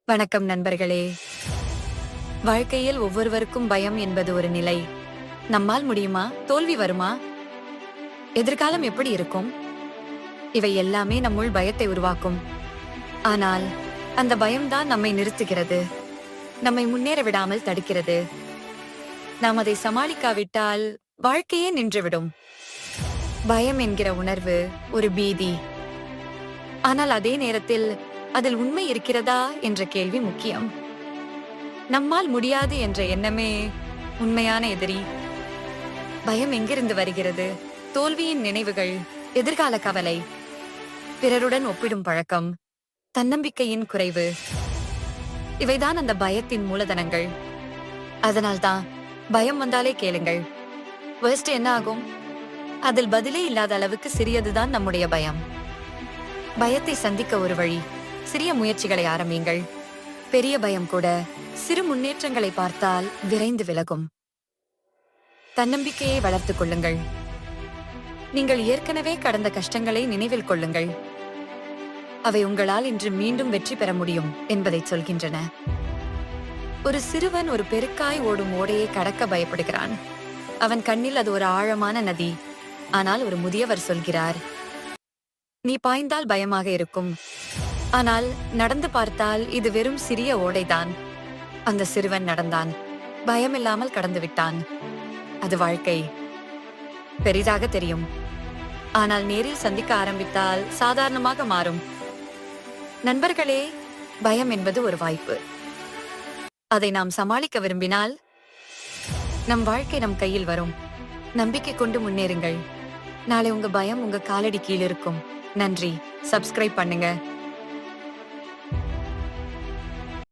வணக்கம் நண்பர்களே. வாழ்க்கையில் ஒவ்வொருவருக்கும் பயம் என்பது ஒரு நிலை. நம்மால் முடியுமா? தோல்வி வருமா? எதிர்காலம் எப்படி இருக்கும்? இவை எல்லாமே நம்முள் பயத்தை உருவாக்கும். ஆனால் அந்த பயம்தான் நம்மை நிறுத்துகிறது. நம்மை முன்னேற விடாமல் தடுக்கிறது. நாம் அதை சமாளிக்காவிட்டால் வாழ்க்கையே நின்றுவிடும். பயம் என்கிற உணர்வு ஒரு பீதி. ஆனால் அதே நேரத்தில் அதில் உண்மை இருக்கிறதா என்ற கேள்வி முக்கியம். நம்மால் முடியாது என்ற எண்ணமே உண்மையான எதிரி. பயம் எங்கிருந்து வருகிறது? தோல்வியின் நினைவுகள், எதிர்கால கவலை, பிறருடன் ஒப்பிடும் பழக்கம், தன்னம்பிக்கையின் குறைவு. இவைதான் அந்த பயத்தின் மூலதனங்கள். அதனால்தான் பயம் வந்தாலே கேளுங்கள். வேர்ஸ்ட் என்ன ஆகும்? அதில் பதிலே இல்லாத அளவுக்கு சிறியதுதான் நம்முடைய பயம். பயத்தை சந்திக்க ஒரு வழி. சிறிய முயற்சிகளை ஆரம்பியுங்கள். பெரிய பயம் கூட சிறு முன்னேற்றங்களை பார்த்தால் விரைந்து விலகும். தன்னம்பிக்கையை வளர்த்துக் கொள்ளுங்கள். நீங்கள் ஏற்கனவே கடந்த கஷ்டங்களை நினைவில் கொள்ளுங்கள். அவை உங்களால் இன்று மீண்டும் வெற்றி பெற முடியும் என்பதை சொல்கின்றன. ஒரு சிறுவன் ஒரு பெருக்காய் ஓடும் ஓடையை கடக்க பயப்படுகிறான். அவன் கண்ணில் அது ஒரு ஆழமான நதி. ஆனால் ஒரு முதியவர் சொல்கிறார், நீ பாய்ந்தால் பயமாக இருக்கும், ஆனால் நடந்து பார்த்தால் இது வெறும் சிறிய ஓடைதான். அந்த சிறுவன் நடந்தான். பயமில்லாமல் கடந்து விட்டான். அது வாழ்க்கை. பெரிதாக தெரியும், ஆனால் நேரில் சந்திக்க ஆரம்பித்தால் சாதாரணமாக மாறும். நண்பர்களே, பயம் என்பது ஒரு வாய்ப்பு. அதை நாம் சமாளிக்க விரும்பினால் நம் வாழ்க்கை நம் கையில் வரும். நம்பிக்கை கொண்டு முன்னேறுங்கள். நாளை உங்க பயம் உங்க காலடி கீழ் இருக்கும். நன்றி. சப்ஸ்கிரைப் பண்ணுங்க.